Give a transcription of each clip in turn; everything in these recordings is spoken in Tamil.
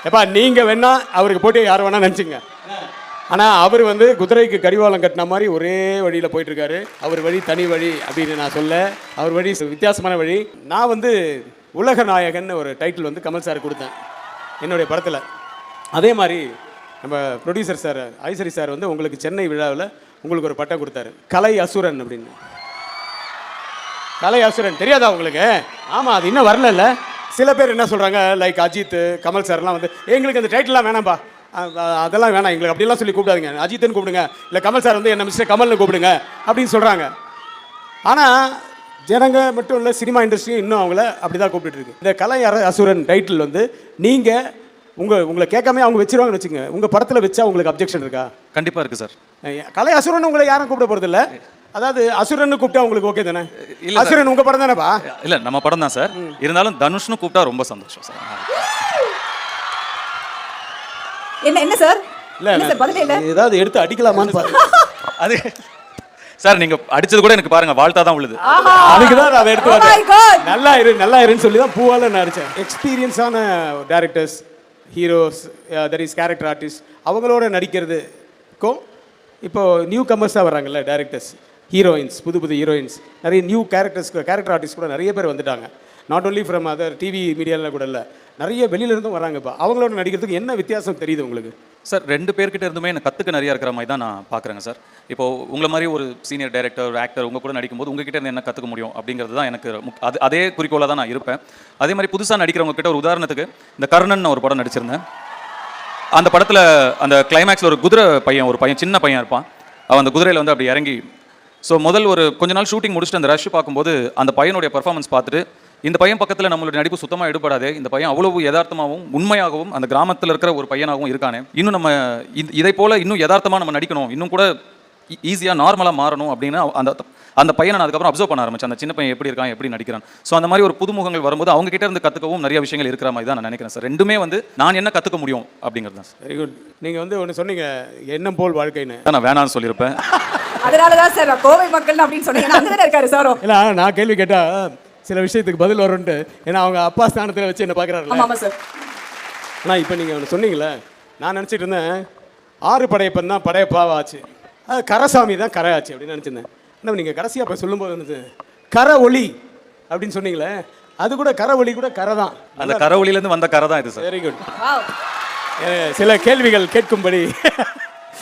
எப்பா நீங்கள் வேணா அவருக்கு போட்டி யார் வேணா நினச்சிங்க. ஆனால் அவர் வந்து குதிரைக்கு கடிவாளம் கட்டின மாதிரி ஒரே வழியில் போயிட்டுருக்காரு. அவர் வழி தனி வழி அப்படின்னு நான் சொல்ல, அவர் வழி வித்தியாசமான வழி. நான் வந்து உலக நாயகன் ஒரு டைட்டில் வந்து கமல் சார் கொடுத்தேன் என்னுடைய படத்தில். அதே மாதிரி நம்ம ப்ரொடியூசர் சார் ஐசரி சார் வந்து உங்களுக்கு சென்னை விழாவில் உங்களுக்கு ஒரு பட்டம் கொடுத்தாரு, கலை அசுரன் அப்படின்னு. கலை அசுரன் தெரியாதா உங்களுக்கு? ஆமாம், அது இன்னும் வரல. சில பேர் என்ன சொல்கிறாங்க, லைக் அஜித், கமல் சார்லாம் வந்து எங்களுக்கு அந்த டைட்டில்லாம் வேணாம்ப்பா, அதெல்லாம் வேணாம் எங்களுக்கு, அப்படிலாம் சொல்லி கூப்பிடாதுங்க. அஜித்துன்னு கூப்பிடுங்க, இல்லை கமல் சார் வந்து என்ன மிஸ்டர் கமல்னு கூப்பிடுங்க அப்படின்னு சொல்கிறாங்க. ஆனால் ஜனங்க மட்டும் இல்லை, சினிமா இண்டஸ்ட்ரியும் இன்னும் அவங்கள அப்படி தான் கூப்பிட்டுருக்கு. இந்த கலை அசுரன் டைட்டில் வந்து நீங்கள் உங்களை கேட்காம அவங்க வச்சிருவாங்கன்னு வச்சுங்க, உங்கள் படத்தில் வச்சா உங்களுக்கு அப்ஜெக்ஷன் இருக்கா? கண்டிப்பாக இருக்குது சார். கலை அசுரன் உங்களை யாரும் கூப்பிட போகிறதில்ல, அதாவது அசுரன் கூப்பிட்டா உங்களுக்கு ஓகே தானே? இல்லை, அசுரன் உங்கள் படம் தானேப்பா? இல்லை, நம்ம படம் தான் சார். இருந்தாலும் தனுஷ்னு கூப்பிட்டா ரொம்ப சந்தோஷம் சார். என்ன சார்? இல்லை ஏதாவது எடுத்து அடிக்கலாமான்னு பாருங்க. அது சார் நீங்க அடிச்சது கூட எனக்கு பாருங்க வாழ்த்தா தான் உள்ளது. அதுக்கு தான் நான் எடுத்து நல்லா இருன்னு சொல்லி தான் பூவால நான் அடிச்சேன். எக்ஸ்பீரியன்ஸான directors, heroes, that is character artist, அவங்களோட நடிக்கிறதுக்கும் இப்போ நியூ கமர்ஸாக வர்றாங்கல்ல டைரக்டர்ஸ், ஹீரோயின்ஸ், புது ஹீரோயின்ஸ், நிறைய நியூ கேரக்டர் ஆர்டிஸ்ட் கூட நிறைய பேர் வந்துட்டாங்க. Not only from other TV மீடியாவில் கூட இல்லை, நிறைய வெளியிலேருந்தும் வராங்க. இப்போ அவங்களோட நடிக்கிறதுக்கு என்ன வித்தியாசம் தெரியுது உங்களுக்கு? சார் 2 பேர்கிட்ட இருந்துமே எனக்கு கற்றுக்க நிறையா இருக்கிற மாதிரி தான் நான் பார்க்குறேங்க சார். இப்போது உங்களை மாதிரி ஒரு சீனியர் டைரக்டர், ஒரு ஆக்டர் உங்கள் கூட நடிக்கும்போது உங்ககிட்ட இருந்து என்ன கற்றுக்க முடியும் அப்படிங்கிறது தான் எனக்கு அதே குறிக்கோளாக தான் நான் இருப்பேன். அதே மாதிரி புதுசாக நடிக்கிறவங்க கிட்ட ஒரு உதாரணத்துக்கு இந்த கர்ணன் ஒரு படம் நடிச்சிருந்தேன். அந்த படத்தில் அந்த கிளைமேக்ஸில் ஒரு பையன் சின்ன பையன் இருப்பான். அவன் அந்த குதிரையில் வந்து அப்படி இறங்கி, ஸோ முதல் ஒரு கொஞ்ச நாள் ஷூட்டிங் முடிச்சுட்டு அந்த ரஷ் பார்க்கும்போது அந்த பையனுடைய பர்ஃபார்மன்ஸ் பார்த்துட்டு, இந்த பையன் பக்கத்தில் நம்மளுடைய நடிப்பு சுத்தமாக எடுபடாது, இந்த பையன் அவ்வளவு யதார்த்தமாகவும் உண்மையாகவும் அந்த கிராமத்தில் இருக்கிற ஒரு பையனாகவும் இருக்கானே, இன்னும் நம்ம இதை போல் இன்னும் யதார்த்தமாக நம்ம நடிக்கணும், இன்னும் கூட ஈஸியாக நார்மலாக மாறணும் அப்படின்னு அந்த பையனை நான் அதுக்கப்புறம் அப்சர்வ் பண்ண ஆரம்பிச்சேன். அந்த சின்ன பையன் எப்படி இருக்கான், எப்படி நடிக்கிறான். ஸோ அந்த மாதிரி ஒரு புதுமுகங்கள் வரும்போது அவங்க கிட்ட இருந்து கற்றுக்கவும் நிறைய விஷயங்கள் இருக்கிற மாதிரி தான் நான் நினைக்கிறேன் சார். ரெண்டுமே வந்து நான் என்ன கற்றுக்க முடியும் அப்படிங்கிறது தான் சார். Very good. நீங்கள் வந்து ஒன்று சொன்னீங்க, எண்ணம் போல் வாழ்க்கைன்னு. நான் வேணான்னு சொல்லியிருப்பேன். அதனால தான் சார் கோவை மக்கள் அப்படின்னு சொன்னீங்க. அங்கே தானே இருக்காரு சார். இல்லை, நான் கேள்வி கேட்டால் சில விஷயத்துக்கு பதில் வரும்ட்டு, ஏன்னா அவங்க அப்பா ஸ்தானத்தில் வச்சு என்ன பார்க்குறாரு. ஆமாம் சார். ஆனால் இப்போ நீங்கள் ஒன்று சொன்னீங்களே, நான் நினச்சிட்டு இருந்தேன் 6 படையப்பன் தான் படையப்பாவாச்சு, கரசாமி தான் கரை ஆச்சு அப்படின்னு நினச்சிருந்தேன். ஆனால் நீங்கள் கடைசியாக இப்போ சொல்லும்போது வந்து கரை ஒளி அப்படின்னு சொன்னீங்களே, அது கூட கரை ஒளி கூட கரை தான். அந்த கரை ஒளியிலேருந்து வந்த கரை தான் இது சார். Very good. சில கேள்விகள் கேட்கும்படி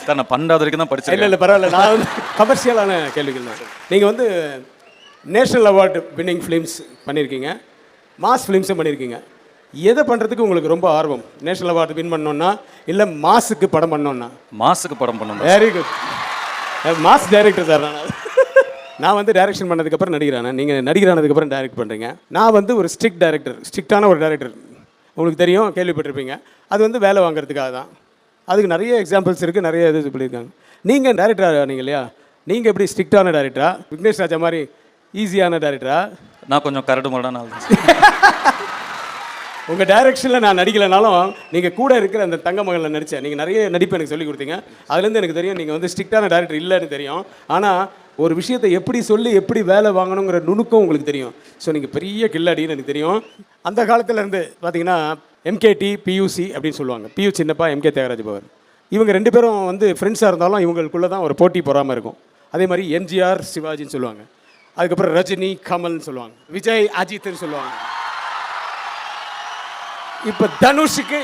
சார் நான் 12வது வரைக்கும் தான் படித்தேன். இல்லை பரவாயில்ல, நான் வந்து கமர்ஷியலான கேள்விகள் தான். நீங்கள் வந்து நேஷ்னல் அவார்டு வின்னிங் ஃபிலிம்ஸ் பண்ணியிருக்கீங்க, மாஸ் ஃபிலிம்ஸும் பண்ணியிருக்கீங்க. எதை பண்ணுறதுக்கு உங்களுக்கு ரொம்ப ஆர்வம்? நேஷ்னல் அவார்டு வின் பண்ணோன்னா இல்லை மாஸுக்கு படம் பண்ணோன்னா? மாஸுக்கு படம் பண்ணணும். Very good. Mass director sir. நான் வந்து டைரக்ஷன் பண்ணதுக்கப்புறம் நடிக்கிறேன், நீங்கள் நடிகரானதுக்கப்புறம் டைரக்ட் பண்ணுறீங்க. நான் வந்து ஒரு ஸ்ட்ரிக்டான ஒரு டைரக்டர். உங்களுக்கு தெரியும், கேள்விப்பட்டிருப்பீங்க. அது வந்து வேலை வாங்குறதுக்காக தான். அதுக்கு நிறைய எக்ஸாம்பிள்ஸ் இருக்குது, நிறைய இது சொல்லியிருக்காங்க. நீங்கள் டைரக்டராக ஆனீங்க இல்லையா, நீங்கள் எப்படி ஸ்ட்ரிக்டான டைரக்டரா, விக்னேஷ் ராஜா மாதிரி ஈஸியான டைரக்டரா? நான் கொஞ்சம் கரடு முரடான ஆள் தான். உங்கள் டைரக்ஷனில் நான் நடிக்கலைனாலும் நீங்கள் கூட இருக்கிற அந்த தங்க மகளில் நடித்தேன். நீங்கள் நிறைய நடிப்பு எனக்கு சொல்லிக் கொடுத்தீங்க. அதுலேருந்து எனக்கு தெரியும் நீங்கள் வந்து ஸ்ட்ரிக்டான டைரக்டர் இல்லைன்னு தெரியும். ஆனால் ஒரு விஷயத்தை எப்படி சொல்லி எப்படி வேலை வாங்கணுங்கிற நுணுக்கம் உங்களுக்கு தெரியும். ஸோ நீங்கள் பெரிய கில்லாடின்னு எனக்கு தெரியும். அந்த காலத்துலேருந்து பார்த்தீங்கன்னா எம்கேடி, பியூசி அப்படின்னு சொல்லுவாங்க. பியூ சின்னப்பா, எம்கே தியாகராஜ பவர், இவங்க 2 பேரும் வந்து ஃப்ரெண்ட்ஸாக இருந்தாலும் இவங்களுக்குள்ளே தான் ஒரு போட்டி பொறாமல் இருக்கும். அதே மாதிரி எம்ஜிஆர், சிவாஜின்னு சொல்லுவாங்க. அதுக்கப்புறம் ரஜினி, கமல்னு சொல்லுவாங்க. விஜய், அஜித்னு சொல்லுவாங்க. இப்போ தனுஷுக்கு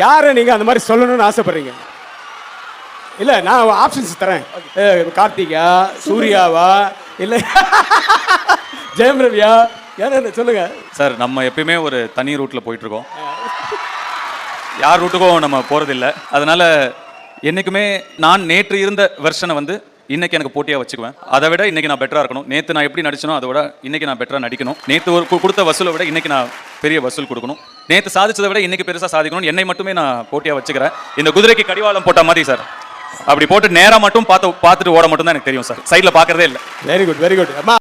யாரை நீங்கள் அந்த மாதிரி சொல்லணும்னு ஆசைப்படுறீங்க? இல்லை, நான் ஆப்ஷன்ஸ் தரேன். கார்த்திகா, சூர்யாவா, இல்லை ஜெயம் ரவியா, யார் சொல்லுங்க சார். நம்ம எப்பயுமே ஒரு தனி ரூட்டில் போயிட்டுருக்கோம், யார் ரூட்டுக்கும் நம்ம போகிறதில்ல. அதனால் என்றைக்குமே நான் நேற்று இருந்த வெர்ஷனை வந்து இன்றைக்கி எனக்கு போட்டியாக வச்சுக்குவேன். அதை விட இன்றைக்கி நான் பெட்டராக இருக்கணும். நேற்று நான் எப்படி நடிச்சனோ அதை விட இன்றைக்கி நான் பெட்டராக நடிக்கணும். நேற்று ஒரு கொடுத்த வசூலை விட இன்றைக்கி நான் பெரிய வசூல் கொடுக்கணும். நேற்று சாதிச்சதை விட இன்றைக்கி பெருசாக சாதிக்கணும். என்னை மட்டுமே நான் போட்டியாக வச்சுக்கிறேன். இந்த குதிரைக்கு கடிவாளம் போட்ட மாதிரி சார். அப்படி போட்டு நேராக மட்டும் பார்த்துட்டு ஓட மட்டும் தான் எனக்கு தெரியும் சார். சைடில் பார்க்குறதே இல்லை. Very good, very good. அம்மா